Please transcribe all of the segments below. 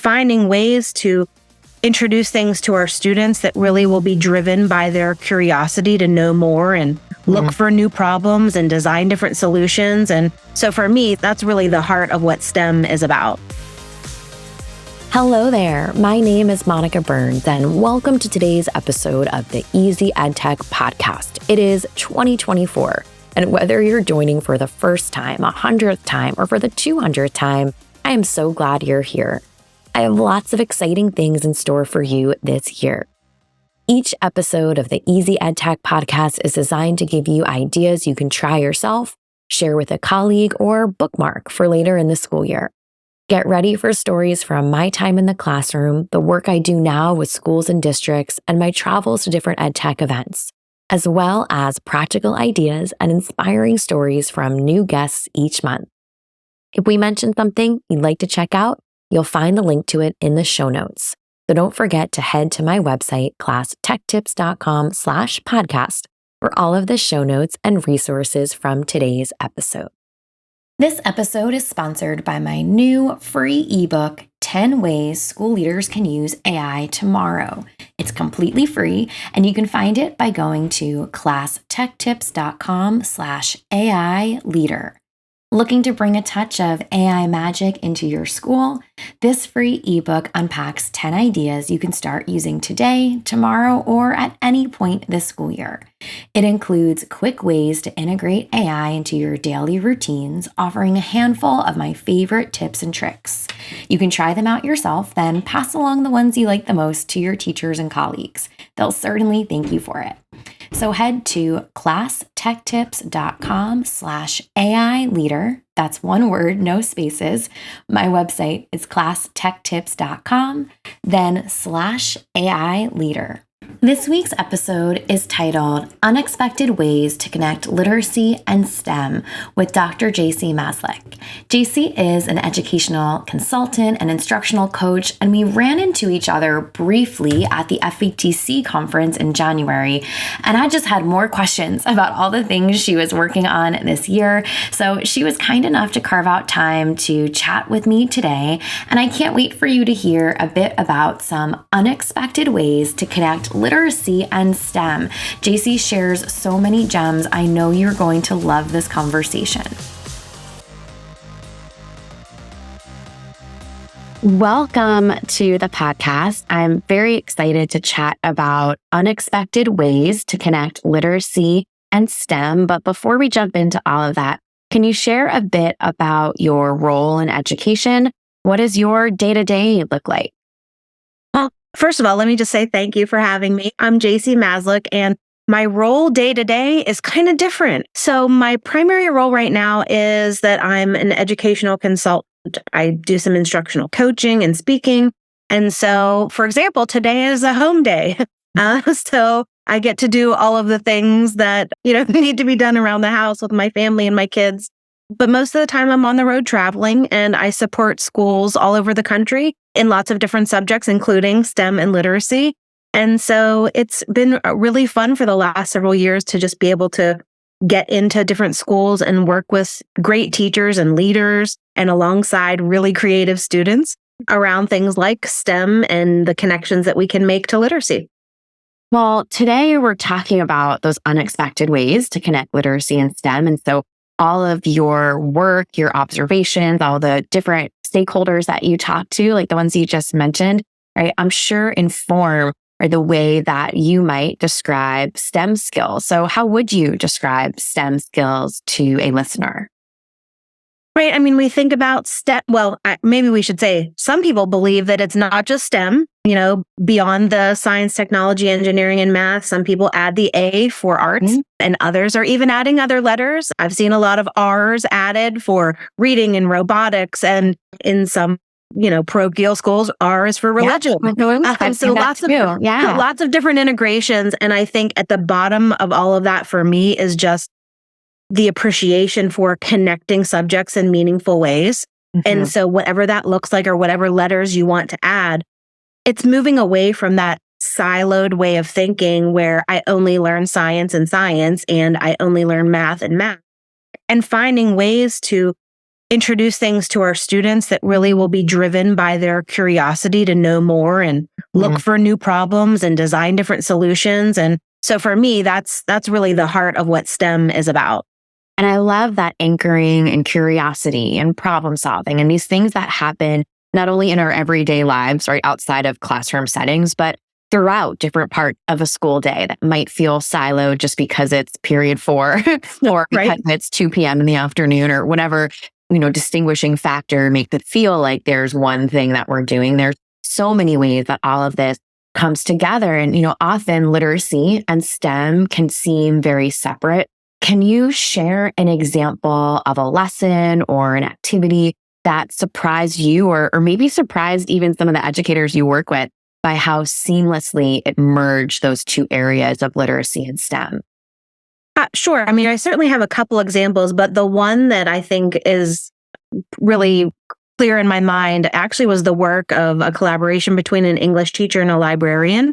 finding ways to introduce things to our students that really will be driven by their curiosity to know more and look for new problems and design different solutions. And so for me, that's really the heart of what STEM is about. Hello there. My name is Monica Burns, and welcome to today's episode of the Easy EdTech podcast. It is 2024, and whether you're joining for the first time, 100th time, or for the 200th time, I am so glad you're here. I have lots of exciting things in store for you this year. Each episode of the Easy EdTech podcast is designed to give you ideas you can try yourself, share with a colleague, or bookmark for later in the school year. Get ready for stories from my time in the classroom, the work I do now with schools and districts, and my travels to different EdTech events, as well as practical ideas and inspiring stories from new guests each month. If we mention something you'd like to check out, you'll find the link to it in the show notes. So don't forget to head to my website, classtechtips.com/podcast, for all of the show notes and resources from today's episode. This episode is sponsored by my new free ebook, 10 Ways School Leaders Can Use AI Tomorrow. It's completely free, and you can find it by going to classtechtips.com/AI leader. Looking to bring a touch of AI magic into your school? This free ebook unpacks 10 ideas you can start using today, tomorrow, or at any point this school year. It includes quick ways to integrate AI into your daily routines, offering a handful of my favorite tips and tricks. You can try them out yourself, then pass along the ones you like the most to your teachers and colleagues. They'll certainly thank you for it. So head to classtechtips.com/AI leader. That's one word, no spaces. My website is classtechtips.com, then /AI leader. This week's episode is titled Unexpected Ways to Connect Literacy and STEM with Dr. Jacie Maslyk. Jacie is an educational consultant and instructional coach, and we ran into each other briefly at the FETC conference in January, and I just had more questions about all the things she was working on this year, so she was kind enough to carve out time to chat with me today, and I can't wait for you to hear a bit about some unexpected ways to connect literacy and STEM. Jacie shares so many gems. I know you're going to love this conversation. Welcome to the podcast. I'm very excited to chat about unexpected ways to connect literacy and STEM. But before we jump into all of that, can you share a bit about your role in education? What does your day-to-day look like? Well, first of all, let me just say thank you for having me. I'm Jacie Maslyk, and my role day to day is kind of different. So my primary role right now is that I'm an educational consultant. I do some instructional coaching and speaking. And so, for example, today is a home day. So I get to do all of the things that, need to be done around the house with my family and my kids. But most of the time I'm on the road traveling, and I support schools all over the country in lots of different subjects, including STEM and literacy. And so it's been really fun for the last several years to just be able to get into different schools and work with great teachers and leaders and alongside really creative students around things like STEM and the connections that we can make to literacy. Well, today we're talking about those unexpected ways to connect literacy and STEM. And so all of your work, your observations, all the different stakeholders that you talk to, like the ones you just mentioned, right? I'm sure inform the way that you might describe STEM skills. So how would you describe STEM skills to a listener? Right. I mean, we think about STEM. Well, maybe we should say some people believe that it's not just STEM, beyond the science, technology, engineering, and math. Some people add the A for arts, and others are even adding other letters. I've seen a lot of R's added for reading and robotics, and in some parochial schools, R is for religion. So lots of different integrations. And I think at the bottom of all of that for me is just the appreciation for connecting subjects in meaningful ways. And so whatever that looks like or whatever letters you want to add, it's moving away from that siloed way of thinking where I only learn science and I only learn math and math, and finding ways to introduce things to our students that really will be driven by their curiosity to know more and look for new problems and design different solutions. And so for me, that's really the heart of what STEM is about. And I love that anchoring and curiosity and problem solving and these things that happen not only in our everyday lives, right, outside of classroom settings, but throughout different parts of a school day that might feel siloed just because it's period 4 or because it's 2 p.m. in the afternoon or whatever, distinguishing factor makes it feel like there's one thing that we're doing. There's so many ways that all of this comes together. And, often literacy and STEM can seem very separate. Can you share an example of a lesson or an activity that surprised you or maybe surprised even some of the educators you work with by how seamlessly it merged those two areas of literacy and STEM? Sure. I mean, I certainly have a couple examples, but the one that I think is really clear in my mind actually was the work of a collaboration between an English teacher and a librarian.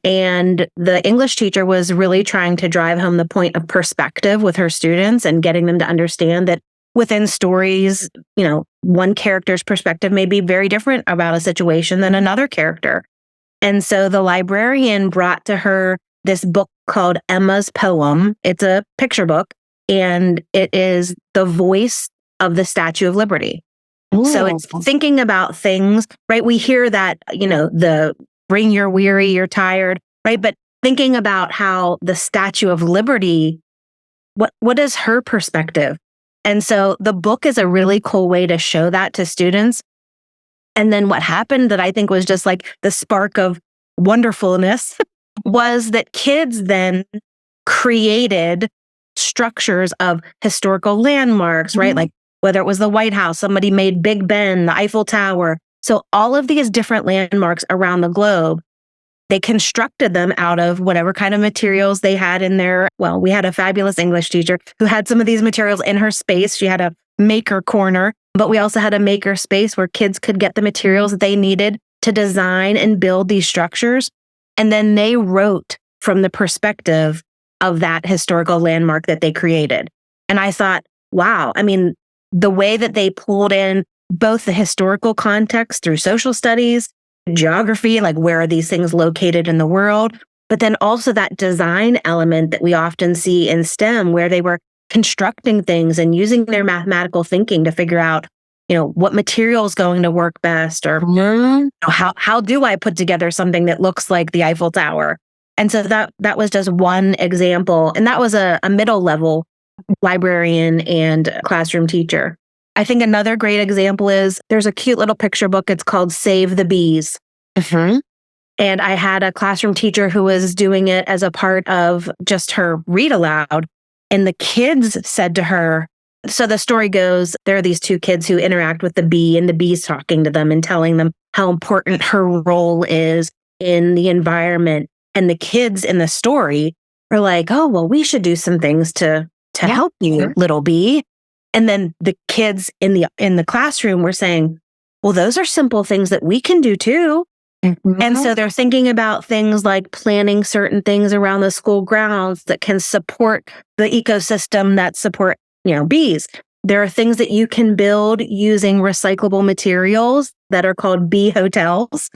And the English teacher was really trying to drive home the point of perspective with her students and getting them to understand that within stories, one character's perspective may be very different about a situation than another character. And so the librarian brought to her this book called Emma's Poem. It's a picture book, and it is the voice of the Statue of Liberty. Ooh. So it's thinking about things, right? We hear that, the bring your weary, you're tired, right? But thinking about how the Statue of Liberty, what is her perspective? And so the book is a really cool way to show that to students. And then what happened that I think was just like the spark of wonderfulness was that kids then created structures of historical landmarks, right? Like whether it was the White House, somebody made Big Ben, the Eiffel Tower. So all of these different landmarks around the globe, they constructed them out of whatever kind of materials they had in there. Well, we had a fabulous English teacher who had some of these materials in her space. She had a maker corner, but we also had a maker space where kids could get the materials that they needed to design and build these structures. And then they wrote from the perspective of that historical landmark that they created. And I thought, wow, I mean, the way that they pulled in both the historical context through social studies, geography, like where are these things located in the world, but then also that design element that we often see in STEM where they were constructing things and using their mathematical thinking to figure out, what material is going to work best or how do I put together something that looks like the Eiffel Tower? And so that was just one example. And that was a middle level librarian and classroom teacher. I think another great example is there's a cute little picture book. It's called Save the Bees. And I had a classroom teacher who was doing it as a part of just her read aloud. And the kids said to her, so the story goes, there are these two kids who interact with the bee and the bee's talking to them and telling them how important her role is in the environment. And the kids in the story are like, oh, well, we should do some things to help you, little bee. And then the kids in the classroom were saying, well, those are simple things that we can do too. And so they're thinking about things like planting certain things around the school grounds that can support the ecosystem that support, bees. There are things that you can build using recyclable materials that are called bee hotels.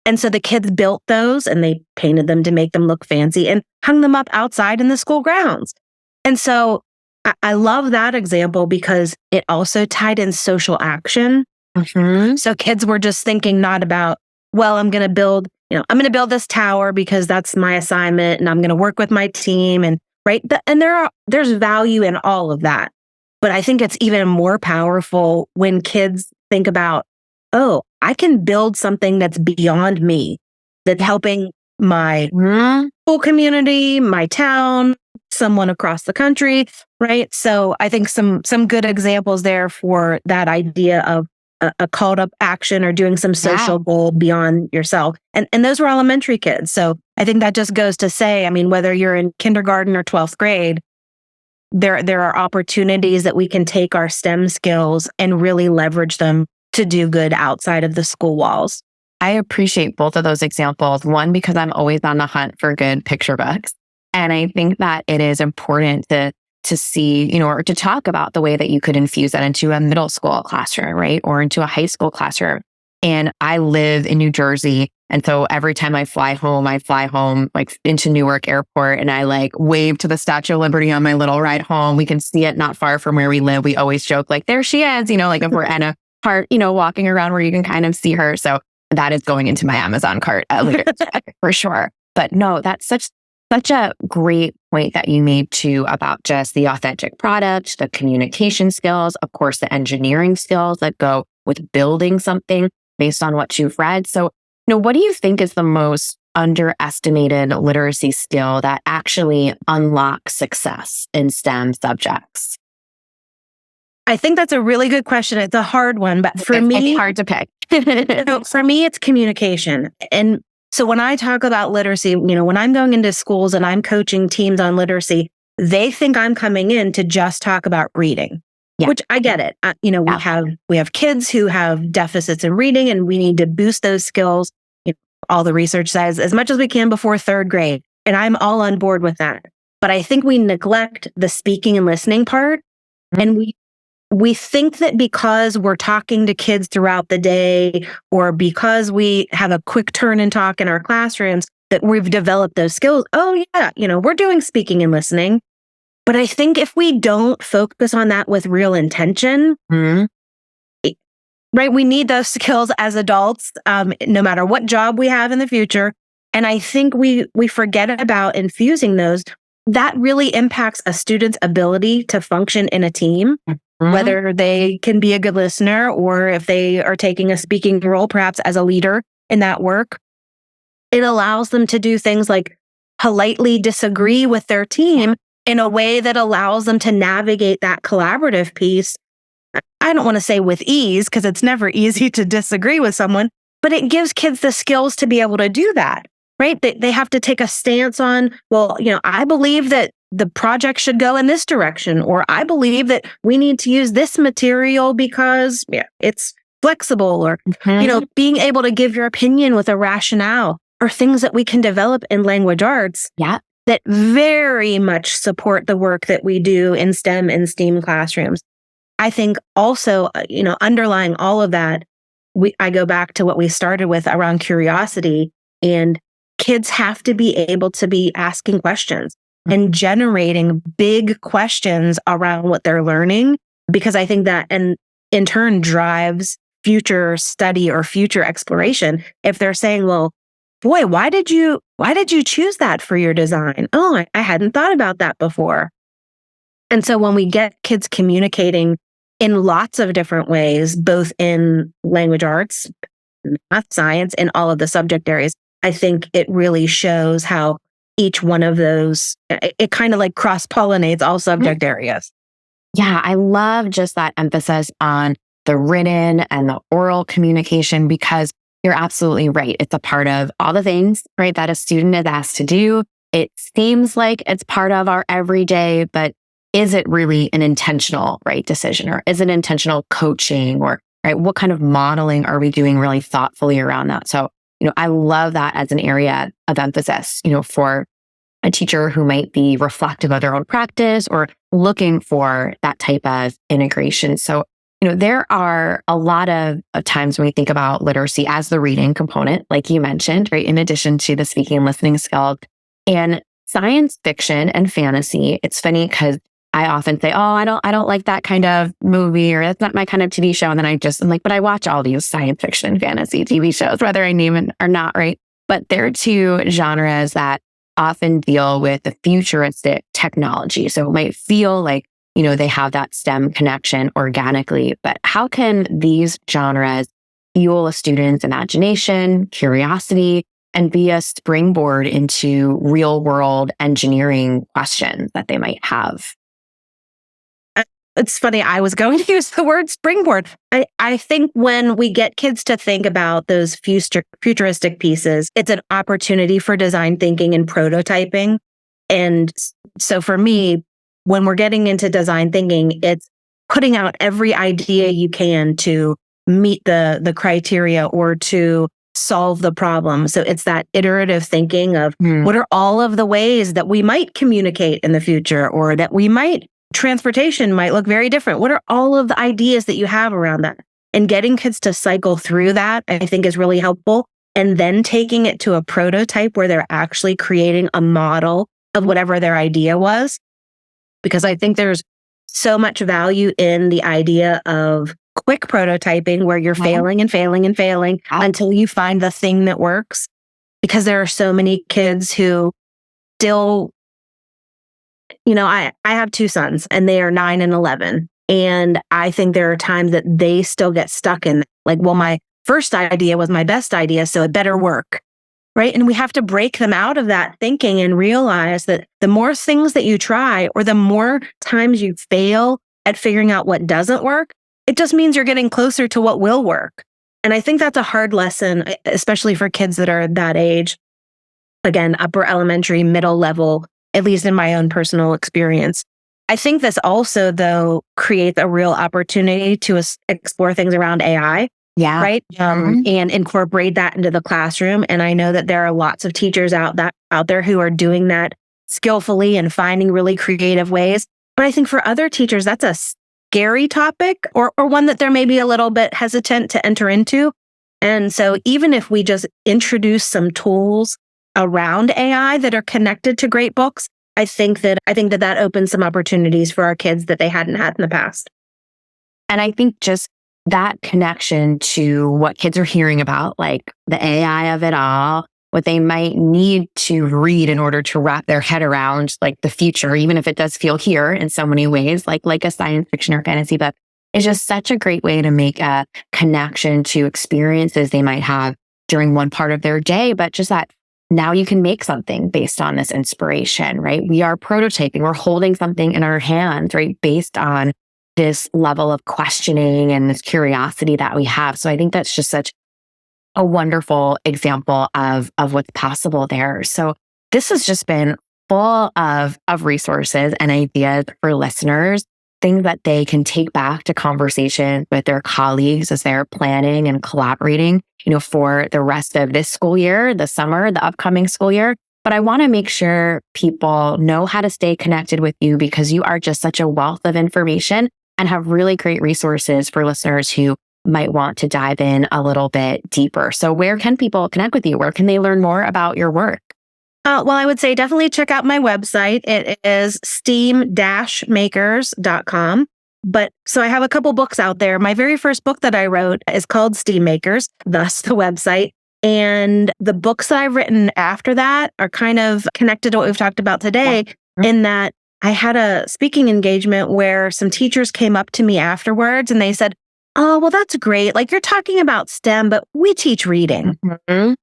And so the kids built those and they painted them to make them look fancy and hung them up outside in the school grounds. And so I love that example because it also tied in social action. So kids were just thinking not about, well, I'm going to build this tower because that's my assignment and I'm going to work with my team and right. And there's value in all of that. But I think it's even more powerful when kids think about, oh, I can build something that's beyond me, that's helping my school community, my town, someone across the country, right? So I think some good examples there for that idea of a call to action or doing some social goal beyond yourself. And those were elementary kids. So I think that just goes to say, I mean, whether you're in kindergarten or 12th grade, there are opportunities that we can take our STEM skills and really leverage them to do good outside of the school walls. I appreciate both of those examples. One, because I'm always on the hunt for good picture books. And I think that it is important to to see, or to talk about the way that you could infuse that into a middle school classroom, right? Or into a high school classroom. And I live in New Jersey. And so every time I fly home like into Newark Airport, and I like wave to the Statue of Liberty on my little ride home. We can see it not far from where we live. We always joke like, there she is, like if we're in a part, walking around where you can kind of see her. So that is going into my Amazon cart later for sure. But no, that's such a great point that you made too about just the authentic product, the communication skills, of course, the engineering skills that go with building something based on what you've read. So, what do you think is the most underestimated literacy skill that actually unlocks success in STEM subjects? I think that's a really good question. It's a hard one, but for me, it's hard to pick. For me, it's communication. And so when I talk about literacy, when I'm going into schools and I'm coaching teams on literacy, they think I'm coming in to just talk about reading, which I get it. We have kids who have deficits in reading, and we need to boost those skills. All the research says as much as we can before third grade, and I'm all on board with that. But I think we neglect the speaking and listening part, and we think that because we're talking to kids throughout the day, or because we have a quick turn and talk in our classrooms, that we've developed those skills. Oh yeah, we're doing speaking and listening. But I think if we don't focus on that with real intention, right, we need those skills as adults, no matter what job we have in the future. And I think we forget about infusing those. That really impacts a student's ability to function in a team, whether they can be a good listener or if they are taking a speaking role, perhaps as a leader in that work. It allows them to do things like politely disagree with their team in a way that allows them to navigate that collaborative piece. I don't want to say with ease, because it's never easy to disagree with someone, but it gives kids the skills to be able to do that, right? They have to take a stance on, well, I believe that the project should go in this direction, or I believe that we need to use this material because it's flexible, or, being able to give your opinion with a rationale, or things that we can develop in language arts that very much support the work that we do in STEM and STEAM classrooms. I think also, underlying all of that, I go back to what we started with around curiosity, and kids have to be able to be asking questions and generating big questions around what they're learning, because I think that, and in turn, drives future study or future exploration. If they're saying, well, boy, why did you choose that for your design? Oh, I hadn't thought about that before. And so when we get kids communicating in lots of different ways, both in language arts, math, science, and all of the subject areas, I think it really shows how each one of those, it kind of like cross-pollinates all subject areas. Yeah, I love just that emphasis on the written and the oral communication, because you're absolutely right. It's a part of all the things, right, that a student is asked to do. It seems like it's part of our everyday, but is it really an intentional, right, decision? Or is it intentional coaching? Or, right, what kind of modeling are we doing really thoughtfully around that? So, I love that as an area of emphasis, for a teacher who might be reflective of their own practice or looking for that type of integration. So, there are a lot of times when we think about literacy as the reading component, like you mentioned, right, in addition to the speaking and listening skills. And science fiction and fantasy, it's funny because I often say, oh, I don't like that kind of movie, or that's not my kind of TV show. And then I'm like, but I watch all these science fiction and fantasy TV shows, whether I name it or not, right? But they're two genres that often deal with the futuristic technology. So it might feel like, they have that STEM connection organically, but how can these genres fuel a student's imagination, curiosity, and be a springboard into real world engineering questions that they might have? It's funny, I was going to use the word springboard. I think when we get kids to think about those futuristic pieces, it's an opportunity for design thinking and prototyping. And so for me, when we're getting into design thinking, it's putting out every idea you can to meet the criteria or to solve the problem. So it's that iterative thinking of what are all of the ways that we might communicate in the future, or that we might transportation might look very different. What are all of the ideas that you have around that? And getting kids to cycle through that, I think, is really helpful. And then taking it to a prototype where they're actually creating a model of whatever their idea was. Because I think there's so much value in the idea of quick prototyping where you're failing and failing and failing until you find the thing that works. Because there are so many kids who still, I have 2 sons and they are 9 and 11. And I think there are times that they still get stuck in like, well, my first idea was my best idea, so it better work. Right. And we have to break them out of that thinking and realize that the more things that you try or the more times you fail at figuring out what doesn't work, it just means you're getting closer to what will work. And I think that's a hard lesson, especially for kids that are that age. Again, upper elementary, middle level, at least in my own personal experience. I think this also, though, creates a real opportunity to explore things around AI. Yeah. Right. And incorporate that into the classroom. And I know that there are lots of teachers out there who are doing that skillfully and finding really creative ways. But I think for other teachers, that's a scary topic or one that they're maybe a little bit hesitant to enter into. And so even if we just introduce some tools around AI that are connected to great books, I think that opens some opportunities for our kids that they hadn't had in the past. And I think just that connection to what kids are hearing about, like the AI of it all, what they might need to read in order to wrap their head around like the future, even if it does feel here in so many ways, like a science fiction or fantasy book, is just such a great way to make a connection to experiences they might have during one part of their day, but just that now you can make something based on this inspiration, right? We are prototyping, we're holding something in our hands, right? Based on this level of questioning and this curiosity that we have. So I think that's just such a wonderful example of what's possible there. So this has just been full of resources and ideas for listeners, things that they can take back to conversations with their colleagues as they're planning and collaborating, for the rest of this school year, the summer, the upcoming school year. But I want to make sure people know how to stay connected with you because you are just such a wealth of information and have really great resources for listeners who might want to dive in a little bit deeper. So where can people connect with you? Where can they learn more about your work? Well, I would say definitely check out my website. It is steam-makers.com. So I have a couple books out there. My very first book that I wrote is called Steam Makers, thus the website. And the books that I've written after that are kind of connected to what we've talked about today in that I had a speaking engagement where some teachers came up to me afterwards and they said, "Oh, well, that's great. Like you're talking about STEM, but we teach reading." Mm-hmm.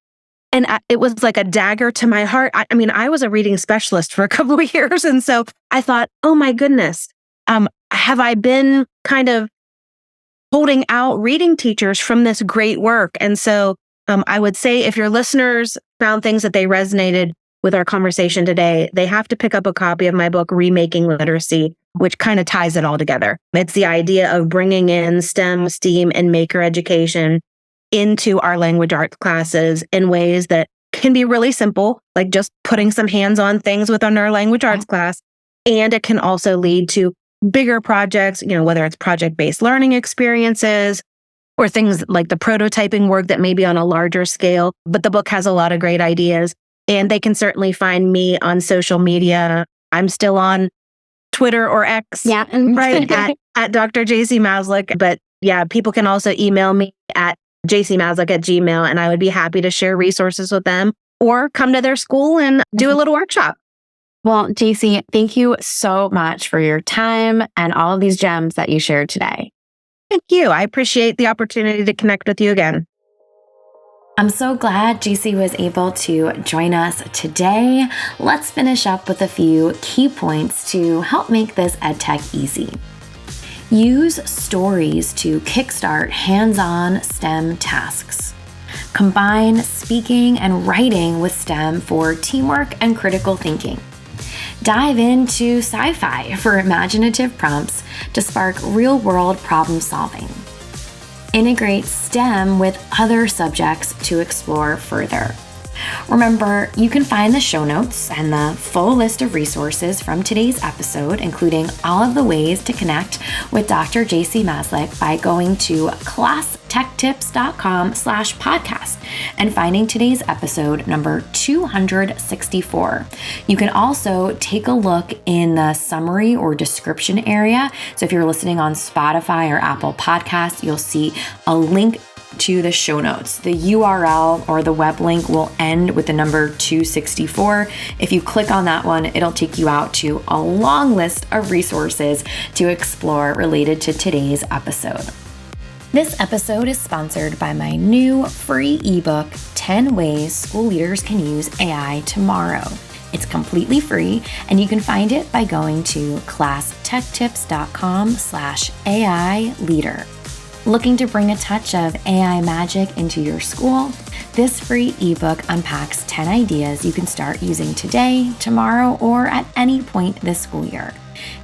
And it was like a dagger to my heart. I mean, I was a reading specialist for a couple of years. And so I thought, oh my goodness, have I been kind of holding out reading teachers from this great work? And so I would say if your listeners found things that they resonated with our conversation today, they have to pick up a copy of my book, Remaking Literacy, which kind of ties it all together. It's the idea of bringing in STEM, STEAM, and maker education into our language arts classes in ways that can be really simple, like just putting some hands-on things within our language arts class. And it can also lead to bigger projects, whether it's project-based learning experiences or things like the prototyping work that may be on a larger scale. But the book has a lot of great ideas. And they can certainly find me on social media. I'm still on Twitter or X, right, at Dr. Jacie Maslyk. But yeah, people can also email me at jaciemaslyk@gmail.com, and I would be happy to share resources with them or come to their school and do a little workshop. Well, Jacie, thank you so much for your time and all of these gems that you shared today. Thank you. I appreciate the opportunity to connect with you again. I'm so glad Jacie was able to join us today. Let's finish up with a few key points to help make this EdTech easy. Use stories to kickstart hands-on STEM tasks. Combine speaking and writing with STEM for teamwork and critical thinking. Dive into sci-fi for imaginative prompts to spark real-world problem solving. Integrate STEM with other subjects to explore further. Remember, you can find the show notes and the full list of resources from today's episode, including all of the ways to connect with Dr. Jacie Maslyk by going to classtechtips.com/podcast and finding today's episode number 264. You can also take a look in the summary or description area. So if you're listening on Spotify or Apple Podcasts, you'll see a link to the show notes. The URL or the web link will end with the number 264. If you click on that one, it'll take you out to a long list of resources to explore related to today's episode. This episode is sponsored by my new free ebook, 10 Ways School Leaders Can Use AI Tomorrow. It's completely free, and you can find it by going to classtechtips.com/AI leader. Looking to bring a touch of AI magic into your school? This free ebook unpacks 10 ideas you can start using today, tomorrow, or at any point this school year.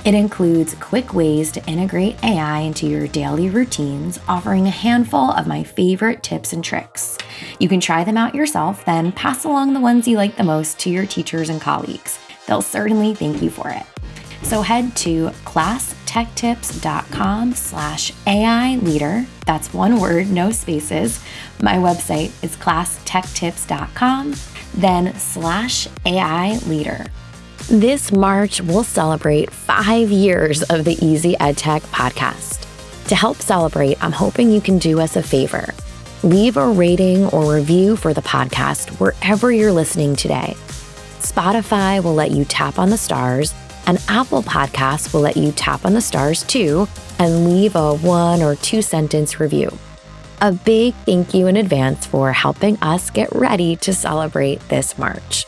It includes quick ways to integrate AI into your daily routines, offering a handful of my favorite tips and tricks. You can try them out yourself, then pass along the ones you like the most to your teachers and colleagues. They'll certainly thank you for it. So head to classtechtips.com/AI leader. That's one word, no spaces. My website is classtechtips.com, then /AI leader. This March, we'll celebrate 5 years of the Easy EdTech podcast. To help celebrate, I'm hoping you can do us a favor. Leave a rating or review for the podcast wherever you're listening today. Spotify will let you tap on the stars, and Apple Podcasts will let you tap on the stars too and leave a 1 or 2 sentence review. A big thank you in advance for helping us get ready to celebrate this March.